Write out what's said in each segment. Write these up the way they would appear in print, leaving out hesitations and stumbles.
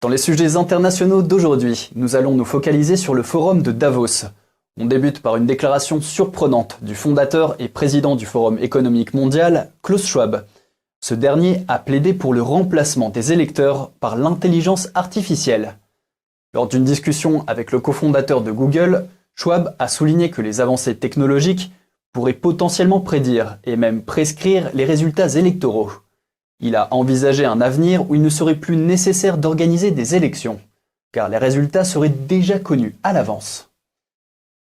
Dans les sujets internationaux d'aujourd'hui, nous allons nous focaliser sur le forum de Davos. On débute par une déclaration surprenante du fondateur et président du Forum économique mondial, Klaus Schwab. Ce dernier a plaidé pour le remplacement des électeurs par l'intelligence artificielle. Lors d'une discussion avec le cofondateur de Google, Schwab a souligné que les avancées technologiques pourraient potentiellement prédire et même prescrire les résultats électoraux. Il a envisagé un avenir où il ne serait plus nécessaire d'organiser des élections, car les résultats seraient déjà connus à l'avance.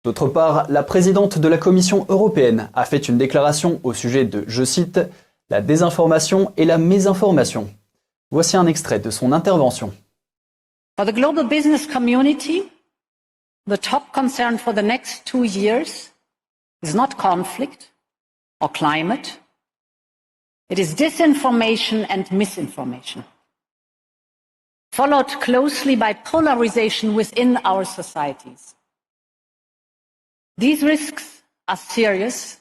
D'autre part, la présidente de la Commission européenne a fait une déclaration au sujet de, je cite, « la désinformation et la mésinformation ». Voici un extrait de son intervention. For the global business community, the top concern for the next 2 years is not conflict or climate. It is disinformation and misinformation, followed closely by polarization within our societies. These risks are serious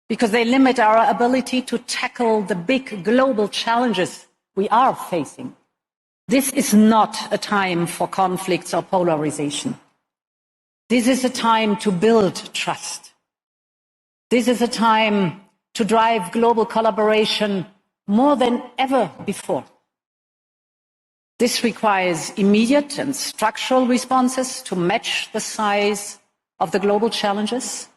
because they limit our ability to tackle the big global challenges we are facing. This is not a time for conflicts or polarization. This is a time to build trust. This is a time to drive global collaboration more than ever before. This requires immediate and structural responses to match the size of the global challenges.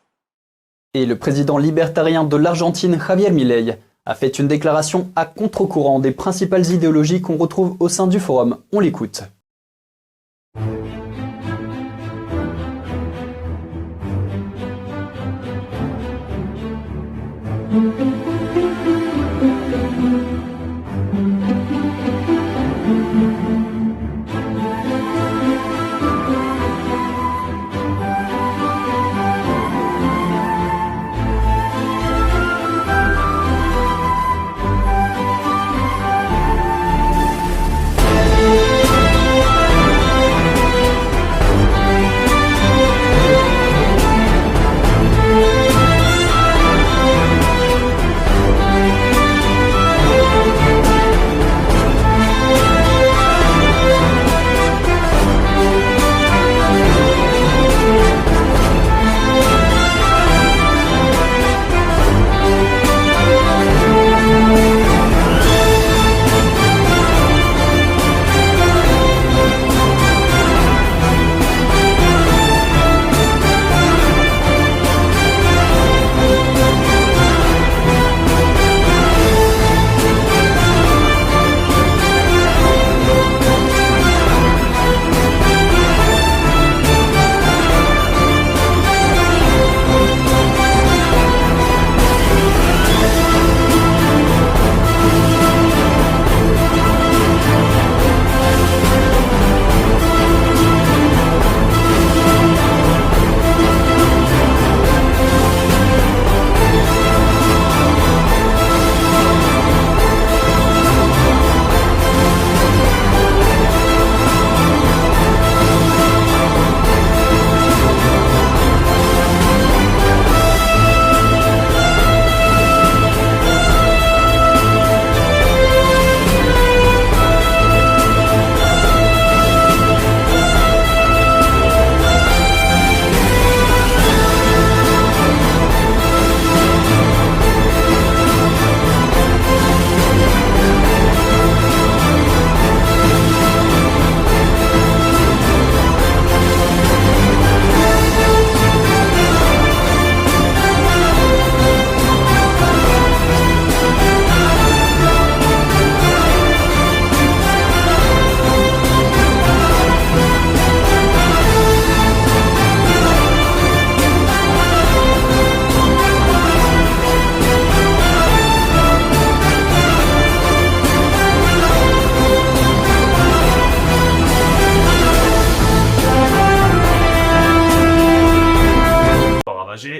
Et le président libertarien de l'Argentine, Javier Milei, a fait une déclaration à contre-courant des principales idéologies qu'on retrouve au sein du forum. On l'écoute.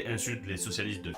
Insulte les socialistes de...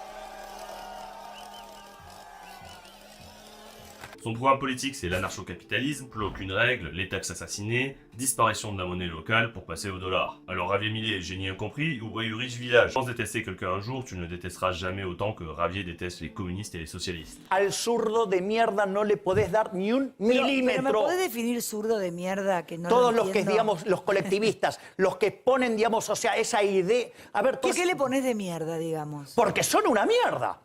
Son programme politique, c'est l'anarcho-capitalisme, plus aucune règle, les taxes assassinées, disparition de la monnaie locale pour passer au dollar. Alors Javier Milei, génie incompris ou riche village? Sans détester quelqu'un un jour, tu ne le détesteras jamais autant que Javier déteste les communistes et les socialistes. Al zurdo de mierda no le podés dar ni un milímetro. Pero ¿me podés definir zurdo de mierda que no Todos lo los que, entiendo? digamos, los colectivistas, los que ponen, digamos, o sea, esa idea... A ver, ¿Por qué le pones de mierda, digamos? Porque son una mierda.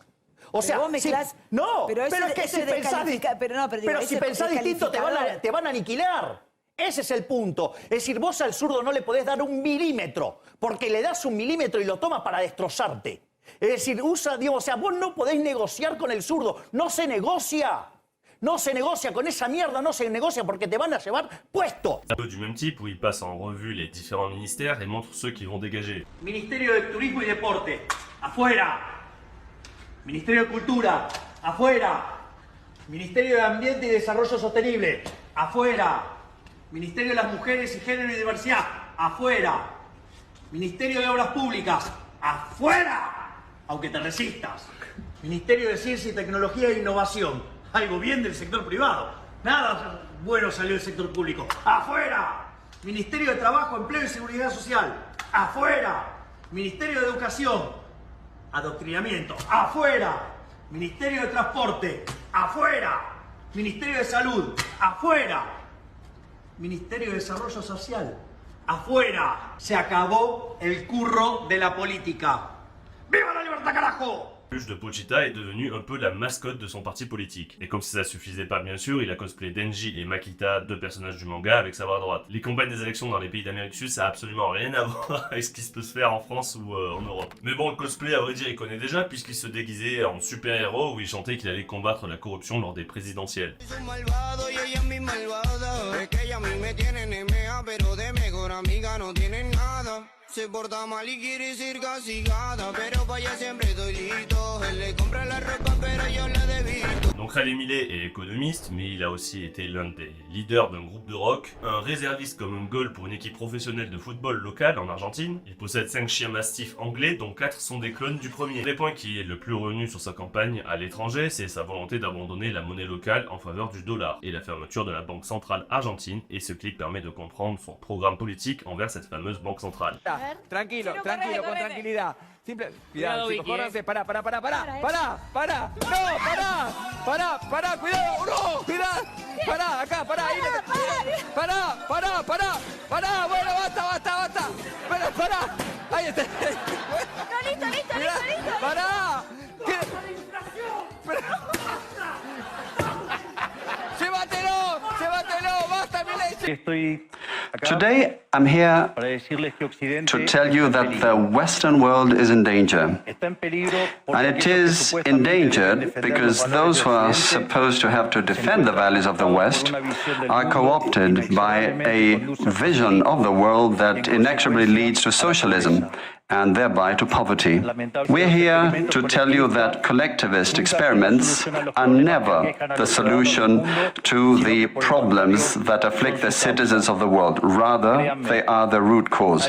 O sea, vos mezclás- no, pero eso- es que eso si es pensás, pero no, pero digo, si eso es pensás distinto te descalificador. van a aniquilar. Ese es el punto. Es decir, vos al zurdo no le podés dar un milímetro, porque le das un milímetro y lo tomas para destrozarte. Es decir, digamos, o sea, vos no podés negociar con el zurdo. No se negocia. No se negocia con esa mierda, no se negocia porque te van a llevar puesto. Tableau du même type où il passe en revue les différents ministères et montre ceux qui vont dégager. Ministerio de Turismo y Deporte, afuera. Ministerio de Cultura, afuera. Ministerio de Ambiente y Desarrollo Sostenible, afuera. Ministerio de las Mujeres y Género y Diversidad, afuera. Ministerio de Obras Públicas, afuera. Aunque te resistas. Ministerio de Ciencia y Tecnología e Innovación, algo bien del sector privado. Nada bueno salió del sector público, afuera. Ministerio de Trabajo, Empleo y Seguridad Social, afuera. Ministerio de Educación, adoctrinamiento, afuera. Ministerio de Transporte, afuera. Ministerio de Salud, afuera. Ministerio de Desarrollo Social, afuera. Se acabó el curro de la política. ¡Viva la libertad, carajo! Luge de Pochita est devenu un peu la mascotte de son parti politique. Et comme si ça suffisait pas bien sûr, il a cosplay Denji et Makita, deux personnages du manga, avec sa bras droite. Les campagnes des élections dans les pays d'Amérique du Sud, ça a absolument rien à voir avec ce qui se peut se faire en France ou en Europe. Mais bon, le cosplay, à vrai dire, il connaît déjà, puisqu'il se déguisait en super-héros où il chantait qu'il allait combattre la corruption lors des présidentielles. Soy malvado y ella es mi malvada. Es que ella a mí me tiene nemea, pero de mejor amiga no tiene nada. Se porta mal y quiere ser castigada, pero para ella siempre estoy listo. Él le compra la ropa, pero yo la debito. Donc Javier Milei est économiste, mais il a aussi été l'un des leaders d'un groupe de rock, un réserviste comme un goal pour une équipe professionnelle de football locale en Argentine. Il possède 5 chiens mastifs anglais, dont 4 sont des clones du premier. Le point qui est le plus revenu sur sa campagne à l'étranger, c'est sa volonté d'abandonner la monnaie locale en faveur du dollar et la fermeture de la banque centrale argentine, et ce clip permet de comprendre son programme politique envers cette fameuse banque centrale. Tranquilo, tranquilo, con tranquilidad. Simple. Cuidado, chicos, Vicky, córranse. Pará. No, pará, cuidado, no, cuidado. Pará, acá, pará, ahí. Pará, bueno, basta. Pará, ahí está. Listo. Pará. Llévatelo, basta, Milei. Today, I'm here to tell you that the Western world is in danger. And it is endangered because those who are supposed to have to defend the values of the West are co-opted by a vision of the world that inexorably leads to socialism and thereby to poverty. We're here to tell you that collectivist experiments are never the solution to the problems that afflict the citizens of the world. Rather, they are the root cause.